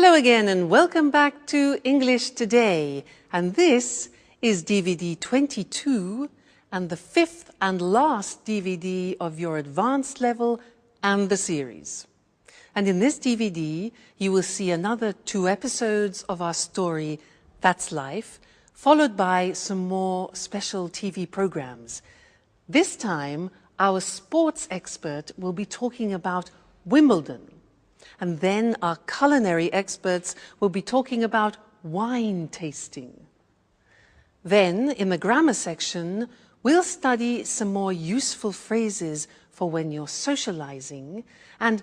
Hello again and welcome back to English Today. And this is DVD 22 and the fifth and last DVD of your advanced level and the series. And in this DVD, you will see another 2 episodes of our story, That's Life, followed by some more special TV programs. This time, our sports expert will be talking about Wimbledon. And then our culinary experts will be talking about wine tasting. Then, in the grammar section, we'll study some more useful phrases for when you're socializing and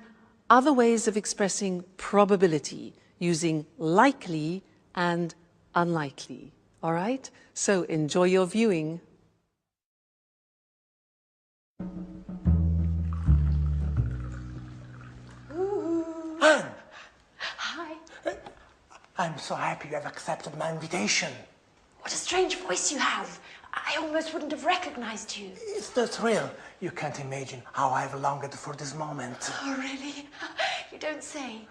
other ways of expressing probability using likely and unlikely. All right? So enjoy your viewing. Anne! Hi. I'm so happy you have accepted my invitation. What a strange voice you have. I almost wouldn't have recognized you. It's the thrill. You can't imagine how I've longed for this moment. Oh, really? You don't say.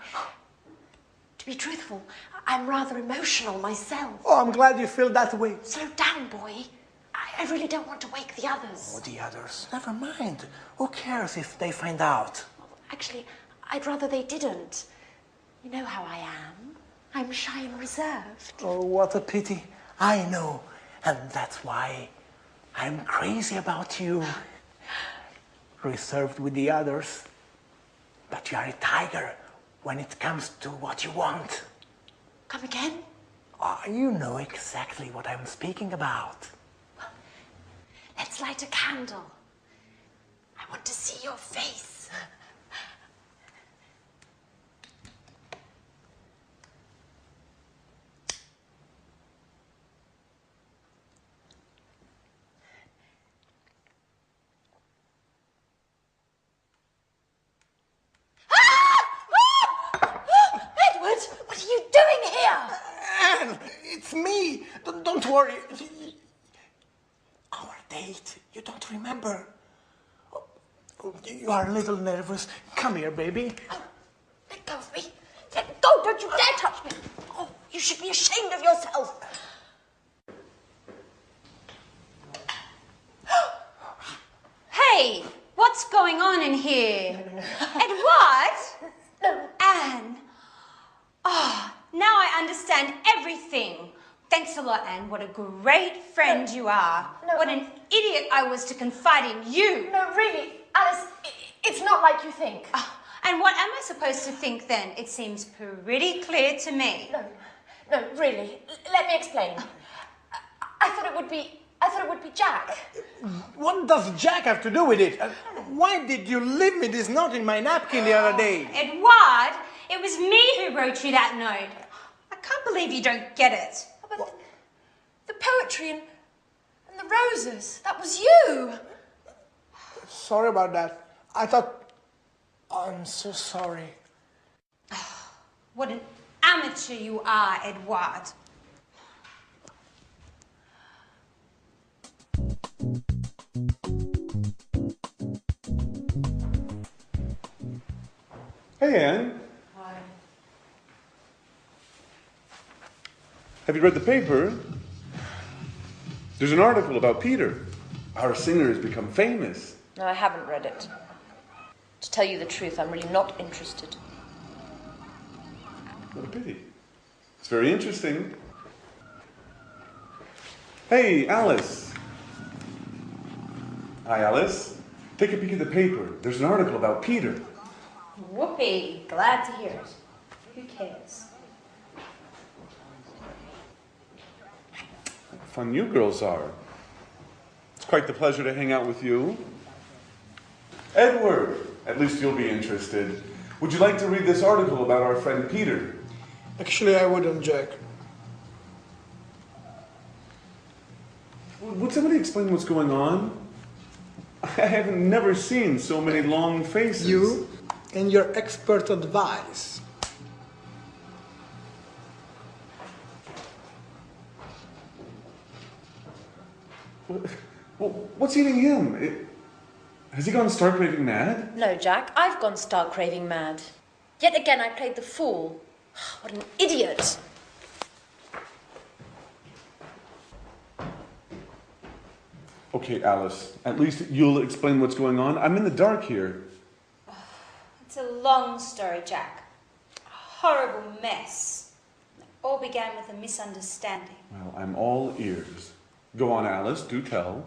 To be truthful, I'm rather emotional myself. Oh, I'm glad you feel that way. Slow down, boy. I really don't want to wake the others. Oh, the others? Never mind. Who cares if they find out? Actually, I'd rather they didn't. You know how I am. I'm shy and reserved. Oh, what a pity. I know. And that's why I'm crazy about you. Reserved with the others. But you are a tiger when it comes to what you want. Come again? Oh, you know exactly what I'm speaking about. Well, let's light a candle. I want to see your face. What are you doing here? Anne, it's me. Don't worry. Our date, you don't remember. Oh, you are a little nervous. Come here, baby. Oh, let go of me. Let go. Don't you dare touch me. Oh, you should be ashamed of yourself. Hey, what's going on in here? Edward? No. Anne? Oh, now I understand everything. Thanks a lot, Anne. What a great friend you are. No. What an idiot I was to confide in you. No, really, Alice, it's not like you think. Oh, and what am I supposed to think then? It seems pretty clear to me. No, really. Let me explain. I thought it would be Jack. What does Jack have to do with it? Why did you leave me this note in my napkin the other day? Edward, it was me who wrote you that note. I can't believe you don't get it. But the poetry and the roses, that was you. Sorry about that. I thought... I'm so sorry. What an amateur you are, Edward. Hey, Anne. Hi. Have you read the paper? There's an article about Peter. Our singer has become famous. No, I haven't read it. To tell you the truth, I'm really not interested. What a pity. It's very interesting. Hey, Alice. Hi, Alice. Take a peek at the paper. There's an article about Peter. Whoopee, glad to hear it. Who cares? Fun you girls are. It's quite the pleasure to hang out with you. Edward, at least you'll be interested. Would you like to read this article about our friend Peter? Actually, I wouldn't, Jack. Would somebody explain what's going on? I have never seen so many long faces. You and your expert advice. What's eating him? Has he gone stark raving mad? No, Jack, I've gone stark raving mad. Yet again I played the fool. What an idiot. Okay, Alice, at least you'll explain what's going on. I'm in the dark here. It's a long story, Jack. A horrible mess. It all began with a misunderstanding. Well, I'm all ears. Go on, Alice, do tell.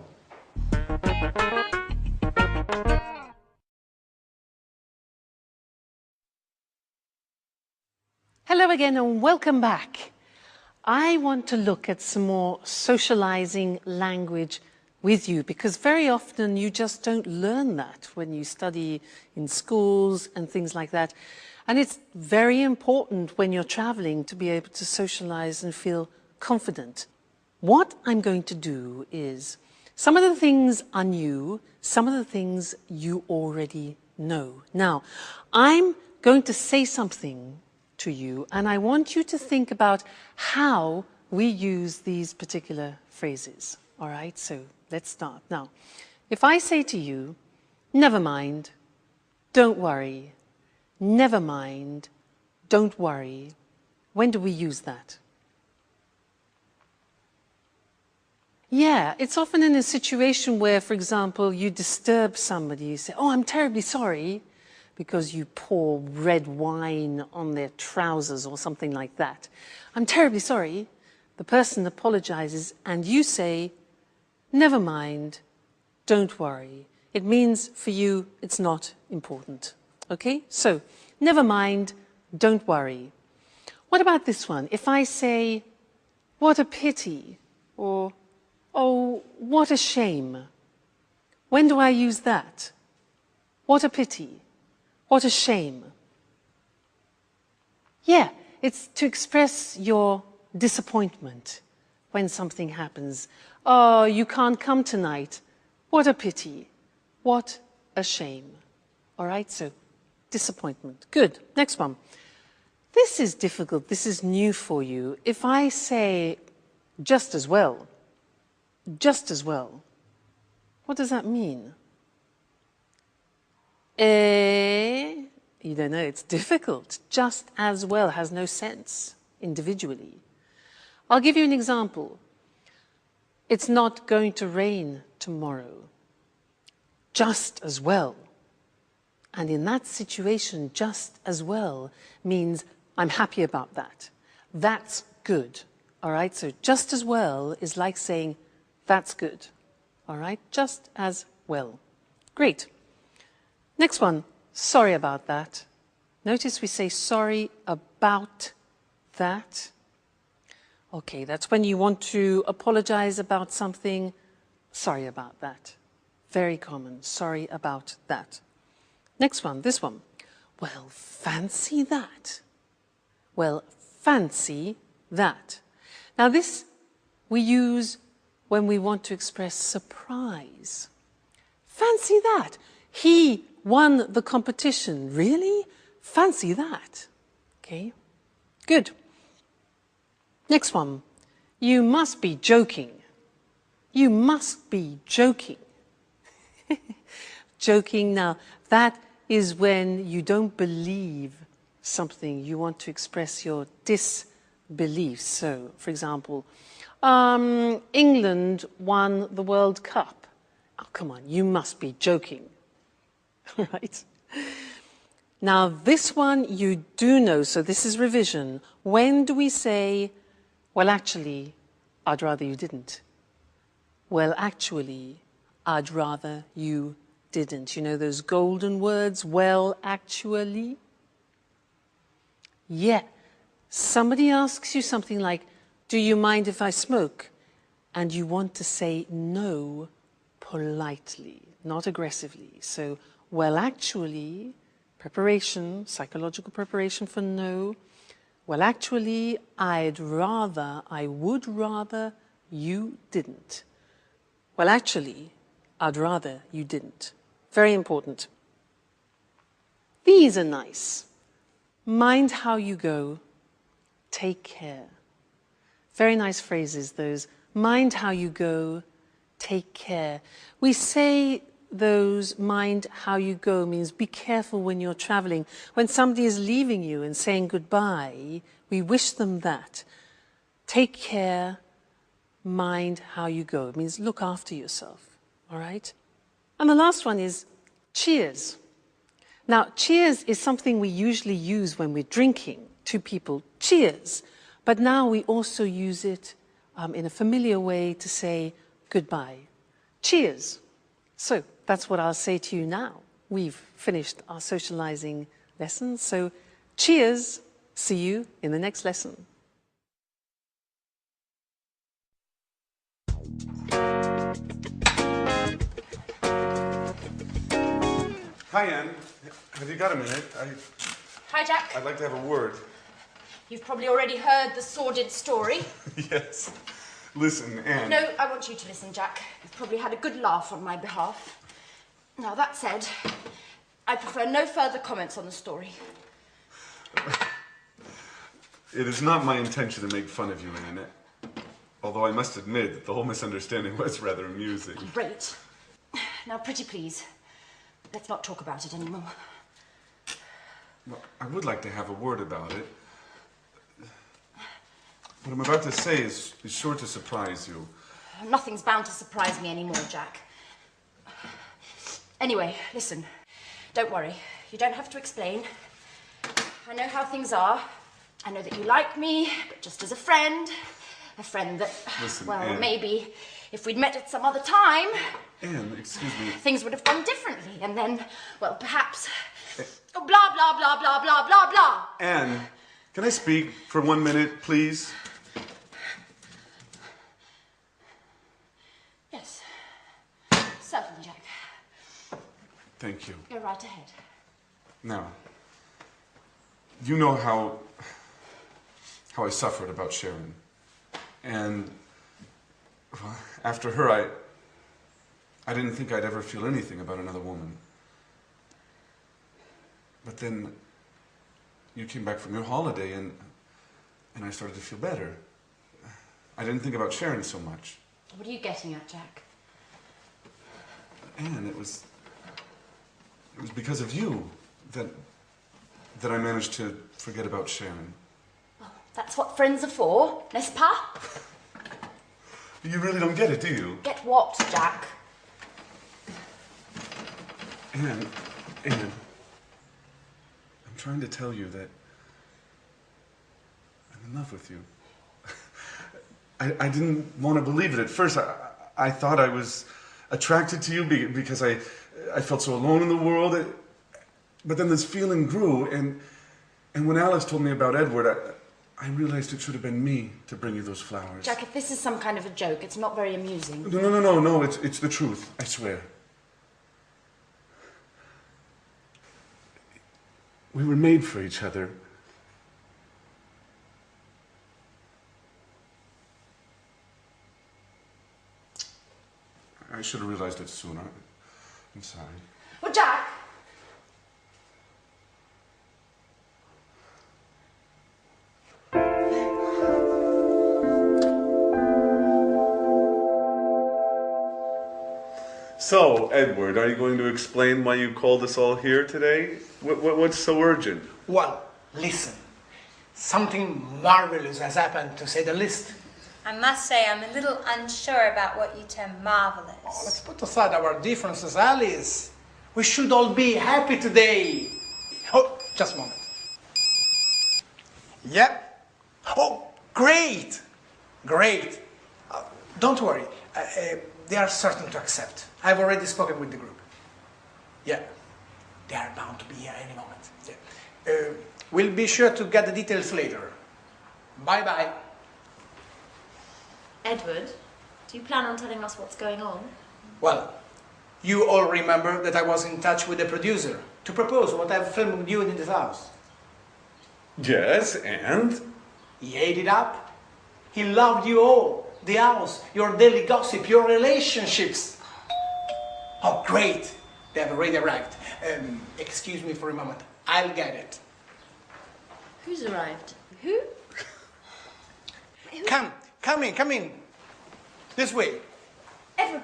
Hello again and welcome back. I want to look at some more socializing language with you because very often you just don't learn that when you study in schools and things like that. And it's very important when you're traveling to be able to socialize and feel confident. What I'm going to do is some of the things are new, some of the things you already know. Now, I'm going to say something to you and I want you to think about how we use these particular phrases. All right, so let's start. Now, if I say to you, never mind, don't worry, never mind, don't worry, when do we use that? Yeah, it's often in a situation where, for example, you disturb somebody, you say, oh, I'm terribly sorry, because you pour red wine on their trousers or something like that. I'm terribly sorry. The person apologizes and you say, never mind, don't worry. It means for you it's not important. Okay? So, never mind, don't worry. What about this one? If I say, what a pity, or, oh, what a shame. When do I use that? What a pity. What a shame. Yeah, it's to express your disappointment when something happens. Oh, you can't come tonight. What a pity. What a shame. All right, so disappointment. Good. Next one. This is difficult. This is new for you. If I say just as well, what does that mean? You don't know, it's difficult. Just as well has no sense individually. I'll give you an example. It's not going to rain tomorrow. Just as well. And in that situation, just as well means I'm happy about that. That's good. All right, so just as well is like saying that's good. All right, just as well. Great. Next one, sorry about that. Notice we say sorry about that. Okay, that's when you want to apologize about something. Sorry about that. Very common, sorry about that. Next one, this one. Well, fancy that. Well, fancy that. Now this we use when we want to express surprise. Fancy that. He won the competition. Really? Fancy that. Okay, good. Next one. You must be joking. You must be joking. Joking, now that is when you don't believe something. You want to express your disbelief. So, for example, England won the World Cup. Oh, come on, you must be joking. Right? Now, this one you do know, so this is revision. When do we say, well, actually, I'd rather you didn't? Well, actually, I'd rather you didn't. You know those golden words, well, actually? Yeah. Somebody asks you something like, do you mind if I smoke? And you want to say no politely, not aggressively. So, well, actually, preparation, psychological preparation for no. Well, actually, I would rather you didn't. Well, actually, I'd rather you didn't. Very important. These are nice. Mind how you go. Take care. Very nice phrases, those. Mind how you go. Take care. We say those mind how you go means be careful when you're traveling. When somebody is leaving you and saying goodbye, we wish them that. Take care, mind how you go. It means look after yourself, all right? And the last one is cheers. Now, cheers is something we usually use when we're drinking. Two people, cheers. But now we also use it in a familiar way to say goodbye. Cheers. So that's what I'll say to you now. We've finished our socializing lesson. So cheers. See you in the next lesson. Hi, Anne. Have you got a minute? Hi, Jack. I'd like to have a word. You've probably already heard the sordid story. Yes. Listen, Anne. No, I want you to listen, Jack. You've probably had a good laugh on my behalf. Now, that said, I prefer no further comments on the story. It is not my intention to make fun of you, Anne. Although I must admit that the whole misunderstanding was rather amusing. Great. Now, pretty please, let's not talk about it anymore. Well, I would like to have a word about it. What I'm about to say is sure to surprise you. Nothing's bound to surprise me anymore, Jack. Anyway, listen. Don't worry. You don't have to explain. I know how things are. I know that you like me, but just as a friend. A friend that, listen, well, Anne. maybe if we'd met at some other time... Anne, excuse me. Things would have gone differently, and then, well, perhaps... Oh, blah, blah, blah, blah, blah, blah, blah. Anne, can I speak for 1 minute, please? Yes. Certainly, Jack. Thank you. Go right ahead. Now, you know how I suffered about Sharon. And well, after her, I didn't think I'd ever feel anything about another woman. But then you came back from your holiday and I started to feel better. I didn't think about Sharon so much. What are you getting at, Jack? Anne, it was because of you that I managed to forget about Sharon. Well, that's what friends are for, n'est-ce pas? You really don't get it, do you? Get what, Jack? Anne, I'm trying to tell you that I'm in love with you. I didn't want to believe it at first. I thought I was attracted to you because I felt so alone in the world. But then this feeling grew, and when Alice told me about Edward, I realized it should have been me to bring you those flowers. Jack, if this is some kind of a joke, it's not very amusing. No, it's the truth, I swear. We were made for each other. I should have realized it sooner. I'm sorry. Well, Jack! So, Edward, are you going to explain why you called us all here today? What's so urgent? Well, listen. Something marvelous has happened, to say the least. I must say I'm a little unsure about what you term marvelous. Oh, let's put aside our differences, Alice. We should all be happy today. Oh, just a moment. Yep. Oh, great. Great. Don't worry. They are certain to accept. I've already spoken with the group. Yeah. They are bound to be here any moment. Yeah. We'll be sure to get the details later. Bye-bye. Edward, do you plan on telling us what's going on? Well, you all remember that I was in touch with the producer to propose what I've filmed with you in this house. Yes, and? He ate it up. He loved you all. The house, your daily gossip, your relationships. Oh, great. They have already arrived. Excuse me for a moment. I'll get it. Who's arrived? Who? Come in. This way. Edward,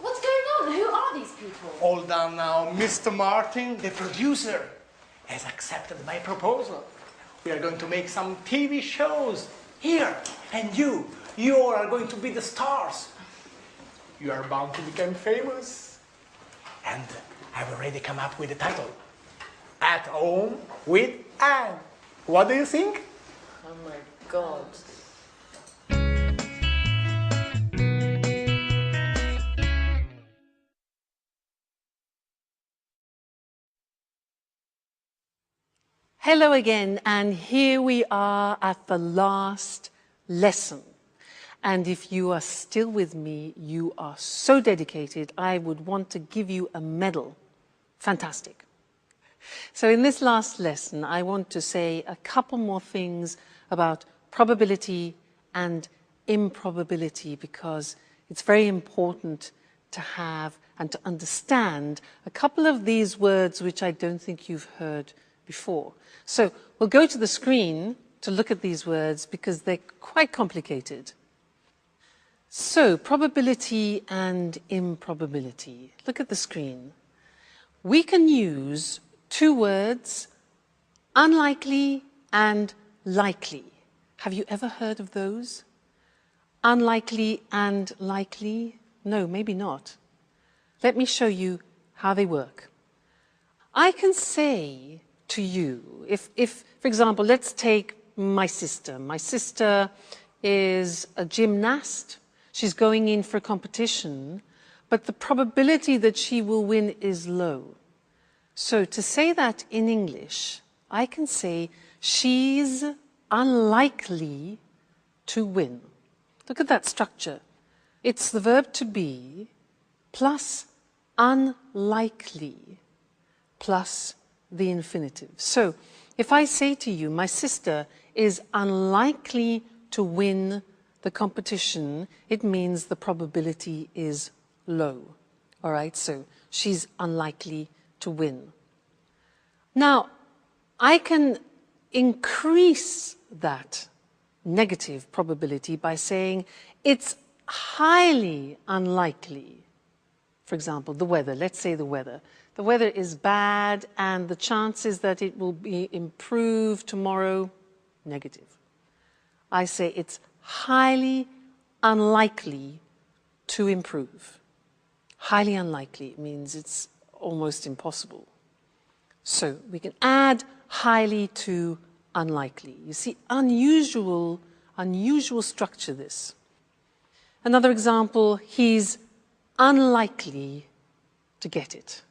what's going on, who are these people? Hold on now. Mr. Martin, the producer, has accepted my proposal. We are going to make some TV shows here. And you are going to be the stars. You are bound to become famous. And I've already come up with the title. At Home with Anne. What do you think? Oh my God. Hello again, and here we are at the last lesson. And if you are still with me, you are so dedicated, I would want to give you a medal. Fantastic. So in this last lesson, I want to say a couple more things about probability and improbability, because it's very important to have and to understand a couple of these words which I don't think you've heard before. So we'll go to the screen to look at these words because they're quite complicated. So, probability and improbability. Look at the screen. We can use two words, unlikely and likely. Have you ever heard of those? Unlikely and likely? No, maybe not. Let me show you how they work. I can say to you, if for example, let's take my sister. My sister is a gymnast. She's going in for a competition, but the probability that she will win is low. So to say that in English, I can say she's unlikely to win. Look at that structure. It's the verb to be plus unlikely plus the infinitive. So if I say to you, my sister is unlikely to win the competition, it means the probability is low. All right, so she's unlikely to win. Now, I can increase that negative probability by saying it's highly unlikely. For example, the weather. Let's say the weather. The weather is bad and the chances that it will be improved tomorrow, negative. I say it's highly unlikely to improve. Highly unlikely means it's almost impossible. So we can add highly to unlikely. You see, unusual structure this. Another example, he's unlikely to get it.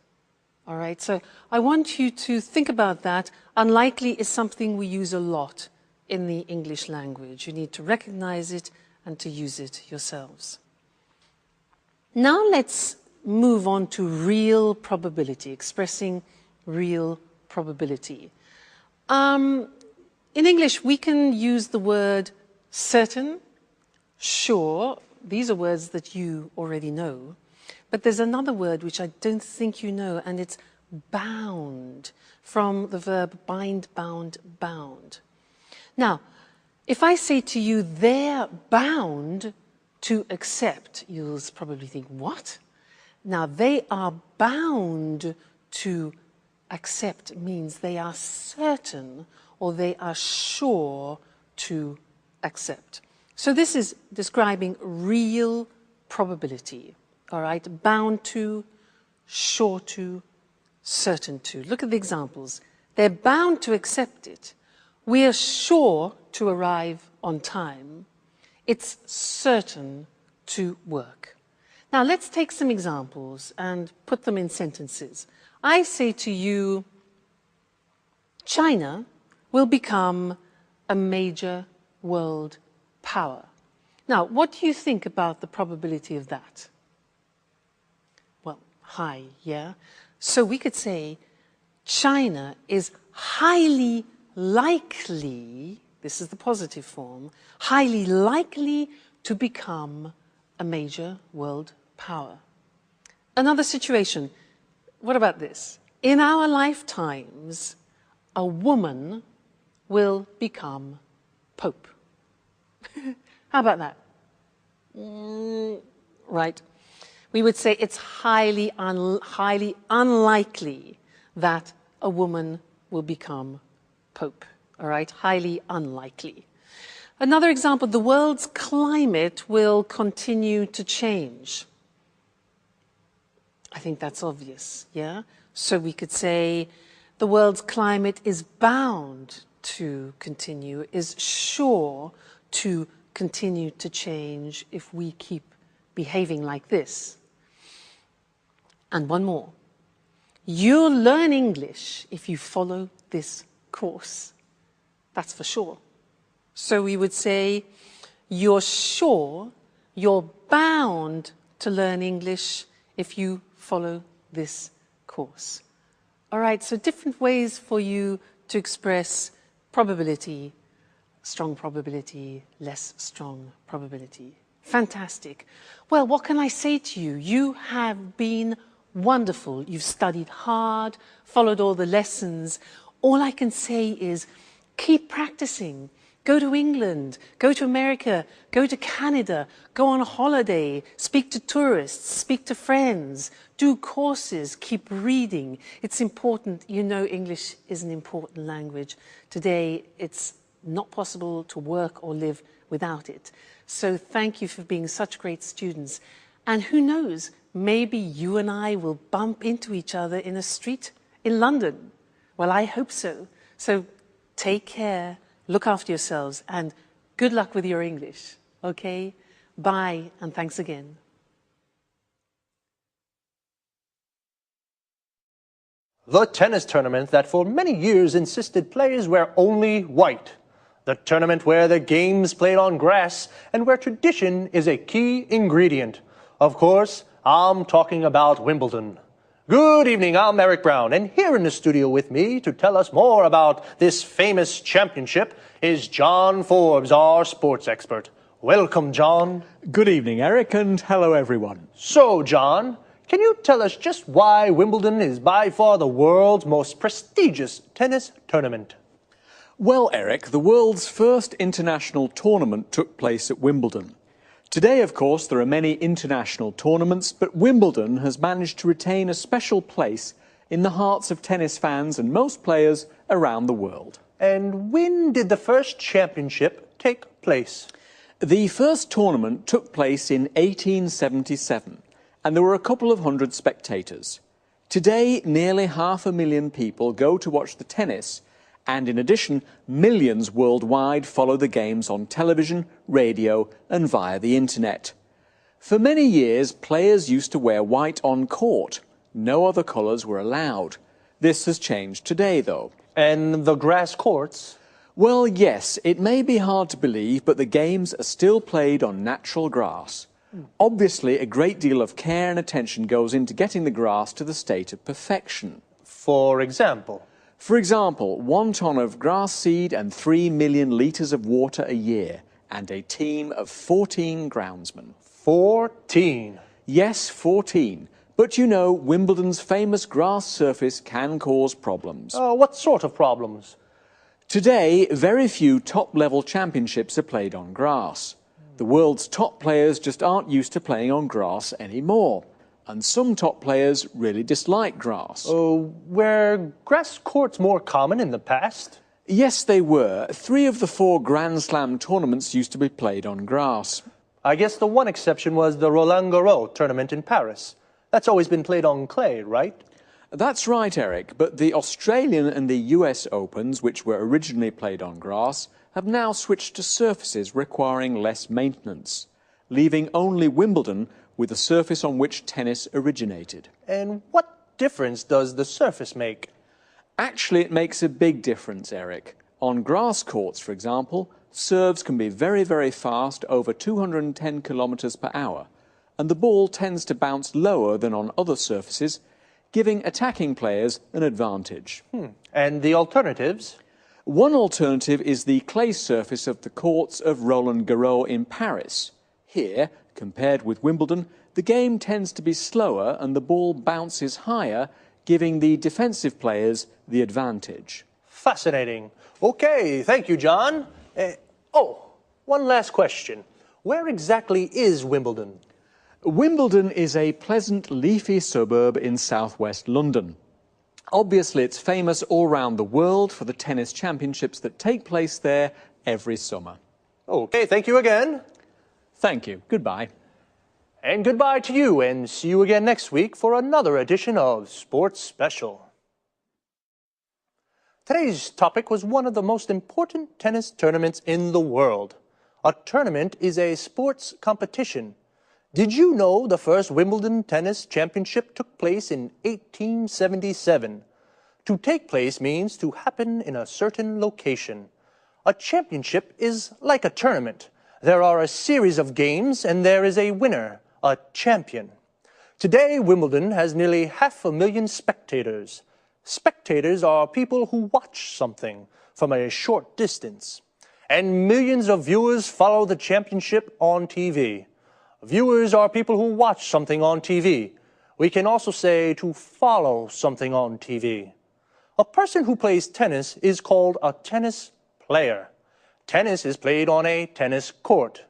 All right, so I want you to think about that. Unlikely is something we use a lot in the English language. You need to recognize it and to use it yourselves. Now let's move on to real probability, expressing real probability. In English, we can use the word certain, sure. These are words that you already know. But there's another word which I don't think you know, and it's bound, from the verb bind, bound, bound. Now, if I say to you, they're bound to accept, you'll probably think, what? Now, they are bound to accept means they are certain or they are sure to accept. So this is describing real probability. All right, bound to, sure to, certain to. Look at the examples. They're bound to accept it. We are sure to arrive on time. It's certain to work. Now let's take some examples and put them in sentences. I say to you, China will become a major world power. Now, what do you think about the probability of that? Well, high, yeah? So we could say China is highly likely, this is the positive form, highly likely to become a major world power. Another situation, what about this? In our lifetimes, a woman will become Pope. How about that? Right. We would say it's highly unlikely that a woman will become Pope. All right, highly unlikely. Another example, the world's climate will continue to change. I think that's obvious, yeah? So we could say the world's climate is bound to continue, is sure to continue to change if we keep behaving like this. And one more. You'll learn English if you follow this course. That's for sure. So we would say, you're sure, you're bound to learn English if you follow this course. All right, so different ways for you to express probability, strong probability, less strong probability. Fantastic. Well, what can I say to you? You have been wonderful. You've studied hard, followed all the lessons. All I can say is keep practicing. Go to England, go to America, go to Canada, go on a holiday, speak to tourists, speak to friends, do courses, keep reading. It's important. You know, English is an important language. Today, it's not possible to work or live without it. So thank you for being such great students. And who knows, maybe you and I will bump into each other in a street in London. Well, I hope so. So take care, look after yourselves, and good luck with your English, okay? Bye, and thanks again. The tennis tournament that for many years insisted players wear only white. The tournament where the game's played on grass and where tradition is a key ingredient. Of course, I'm talking about Wimbledon. Good evening, I'm Eric Brown, and here in the studio with me to tell us more about this famous championship is John Forbes, our sports expert. Welcome, John. Good evening, Eric, and hello, everyone. So, John, can you tell us just why Wimbledon is by far the world's most prestigious tennis tournament? Well, Eric, the world's first international tournament took place at Wimbledon. Today, of course, there are many international tournaments, but Wimbledon has managed to retain a special place in the hearts of tennis fans and most players around the world. And when did the first championship take place? The first tournament took place in 1877, and there were a couple of hundred spectators. Today, nearly 500,000 people go to watch the tennis, and in addition, millions worldwide follow the games on television, radio, and via the internet. For many years, players used to wear white on court. No other colours were allowed. This has changed today, though. And the grass courts? Well, yes, it may be hard to believe, but the games are still played on natural grass. Obviously, a great deal of care and attention goes into getting the grass to the state of perfection. For example? For example, 1 ton of grass seed and 3 million litres of water a year, and a team of 14 groundsmen. 14? Yes, 14. But you know, Wimbledon's famous grass surface can cause problems. What sort of problems? Today, very few top-level championships are played on grass. The world's top players just aren't used to playing on grass anymore. And some top players really dislike grass. Were grass courts more common in the past? Yes, they were. 3 of the 4 Grand Slam tournaments used to be played on grass. I guess the one exception was the Roland Garros tournament in Paris. That's always been played on clay, right? That's right, Eric, but the Australian and the US Opens, which were originally played on grass, have now switched to surfaces requiring less maintenance, leaving only Wimbledon with the surface on which tennis originated. And what difference does the surface make? Actually, it makes a big difference, Eric. On grass courts, for example, serves can be very, very fast, over 210 kilometres per hour, and the ball tends to bounce lower than on other surfaces, giving attacking players an advantage. And the alternatives? One alternative is the clay surface of the courts of Roland Garros in Paris. Here, compared with Wimbledon, the game tends to be slower and the ball bounces higher, giving the defensive players the advantage. Fascinating. Okay, thank you, John. One last question. Where exactly is Wimbledon? Wimbledon is a pleasant, leafy suburb in southwest London. Obviously, it's famous all around the world for the tennis championships that take place there every summer. Okay, thank you again. Thank you. Goodbye. And goodbye to you, and see you again next week for another edition of Sports Special. Today's topic was one of the most important tennis tournaments in the world. A tournament is a sports competition. Did you know the first Wimbledon Tennis Championship took place in 1877? To take place means to happen in a certain location. A championship is like a tournament. There are a series of games and there is a winner, a champion. Today, Wimbledon has nearly 500,000 spectators. Spectators are people who watch something from a short distance. And millions of viewers follow the championship on TV. Viewers are people who watch something on TV. We can also say to follow something on TV. A person who plays tennis is called a tennis player. Tennis is played on a tennis court.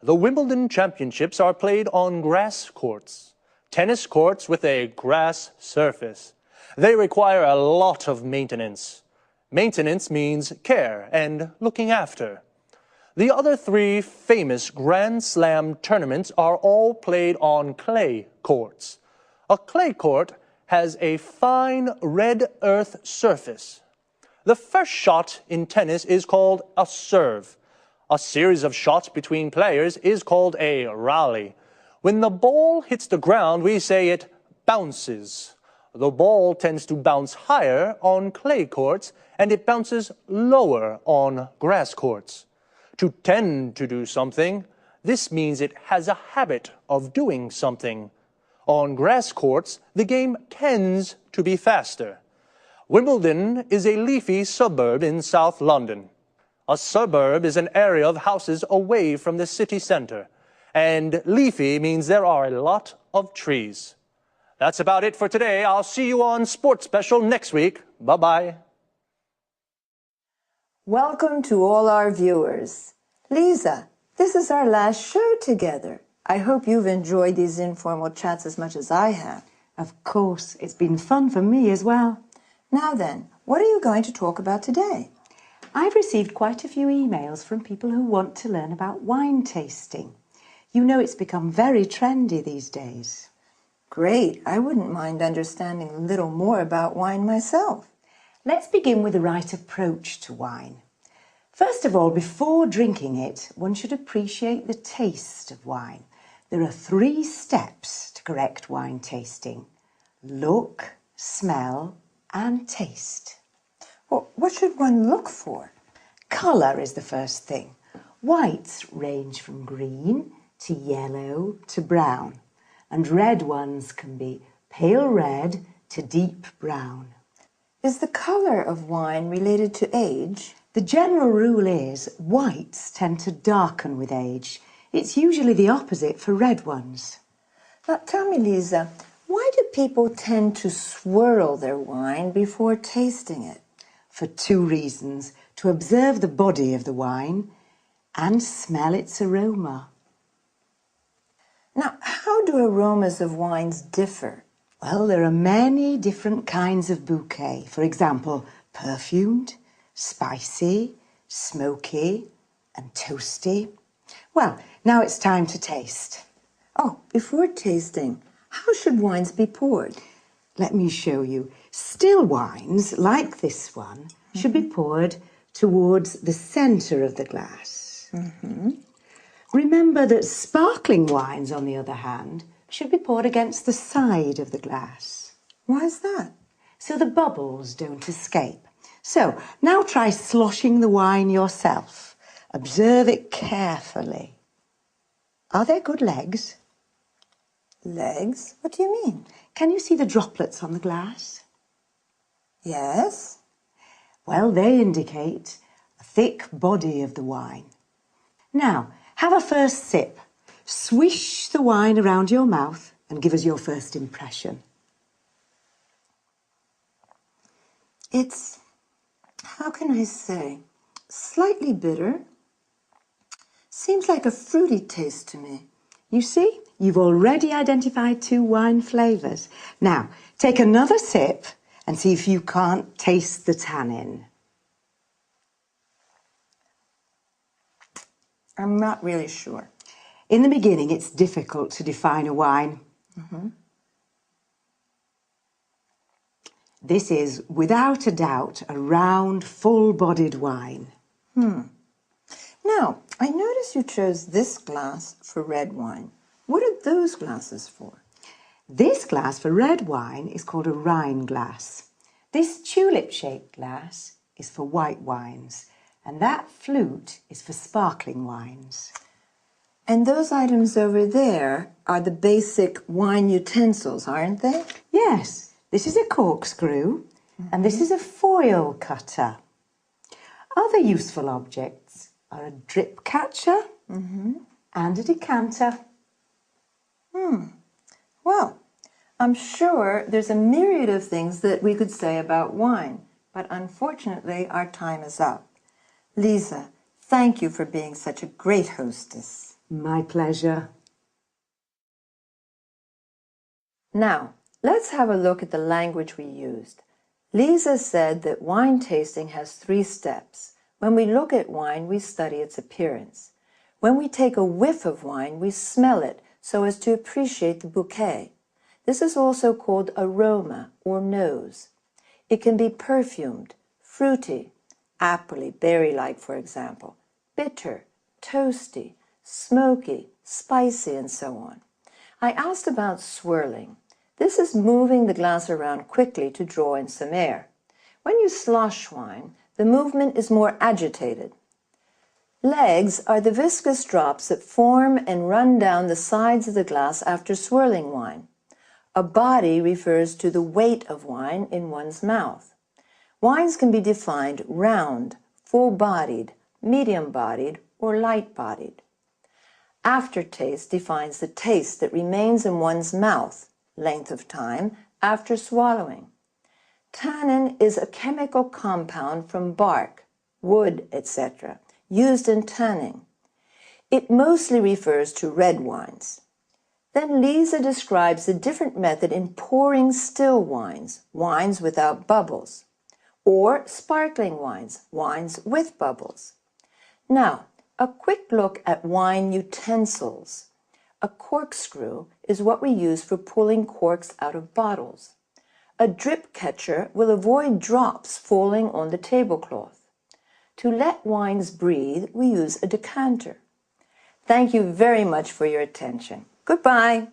The Wimbledon Championships are played on grass courts. Tennis courts with a grass surface. They require a lot of maintenance. Maintenance means care and looking after. The other three famous Grand Slam tournaments are all played on clay courts. A clay court has a fine red earth surface. The first shot in tennis is called a serve. A series of shots between players is called a rally. When the ball hits the ground, we say it bounces. The ball tends to bounce higher on clay courts and it bounces lower on grass courts. To tend to do something, this means it has a habit of doing something. On grass courts, the game tends to be faster. Wimbledon is a leafy suburb in South London. A suburb is an area of houses away from the city centre. And leafy means there are a lot of trees. That's about it for today. I'll see you on Sports Special next week. Bye-bye. Welcome to all our viewers. Lisa, this is our last show together. I hope you've enjoyed these informal chats as much as I have. Of course, it's been fun for me as well. Now then, what are you going to talk about today? I've received quite a few emails from people who want to learn about wine tasting. You know it's become very trendy these days. Great. I wouldn't mind understanding a little more about wine myself. Let's begin with the right approach to wine. First of all, before drinking it, one should appreciate the taste of wine. There are 3 steps to correct wine tasting: look, smell, and taste. Well, what should one look for? Colour is the first thing. Whites range from green to yellow to brown, and red ones can be pale red to deep brown. Is the colour of wine related to age? The general rule is whites tend to darken with age. It's usually the opposite for red ones. Now tell me, Lisa, why do people tend to swirl their wine before tasting it? For 2 reasons: to observe the body of the wine and smell its aroma. Now, how do aromas of wines differ? Well, there are many different kinds of bouquet. For example, perfumed, spicy, smoky, and toasty. Well, now it's time to taste. Oh, before tasting, how should wines be poured? Let me show you. Still wines, like this one, should be poured towards the centre of the glass. Remember that sparkling wines, on the other hand, should be poured against the side of the glass. Why is that? So the bubbles don't escape. So, now try sloshing the wine yourself. Observe it carefully. Are there good legs? Legs? What do you mean? Can you see the droplets on the glass? Yes. Well, they indicate a thick body of the wine. Now, have a first sip. Swish the wine around your mouth and give us your first impression. It's, how can I say, slightly bitter. Seems like a fruity taste to me. You see, You've already identified 2 wine flavours. Now, take another sip and see if you can't taste the tannin. I'm not really sure. In the beginning, it's difficult to define a wine. This is, without a doubt, a round, full-bodied wine. Now, I notice you chose this glass for red wine. What are those glasses for? This glass for red wine is called a Rhine glass. This tulip-shaped glass is for white wines, and that flute is for sparkling wines. And those items over there are the basic wine utensils, aren't they? Yes, this is a corkscrew, and this is a foil cutter. Other useful objects are a drip catcher and a decanter. Well, I'm sure there's a myriad of things that we could say about wine, but unfortunately our time is up. Lisa, thank you for being such a great hostess. My pleasure. Now, let's have a look at the language we used. Lisa said that wine tasting has 3 steps. When we look at wine, we study its appearance. When we take a whiff of wine, we smell it so as to appreciate the bouquet. This is also called aroma or nose. It can be perfumed, fruity, appley, berry-like for example, bitter, toasty, smoky, spicy, and so on. I asked about swirling. This is moving the glass around quickly to draw in some air. When you slosh wine, the movement is more agitated. Legs are the viscous drops that form and run down the sides of the glass after swirling wine. A body refers to the weight of wine in one's mouth. Wines can be defined round, full-bodied, medium-bodied, or light-bodied. Aftertaste defines the taste that remains in one's mouth, length of time, after swallowing. Tannin is a chemical compound from bark, wood, etc., used in tanning. It mostly refers to red wines. Then Lisa describes a different method in pouring still wines, wines without bubbles, or sparkling wines, wines with bubbles. Now, a quick look at wine utensils. A corkscrew is what we use for pulling corks out of bottles. A drip catcher will avoid drops falling on the tablecloth. To let wines breathe, we use a decanter. Thank you very much for your attention. Goodbye.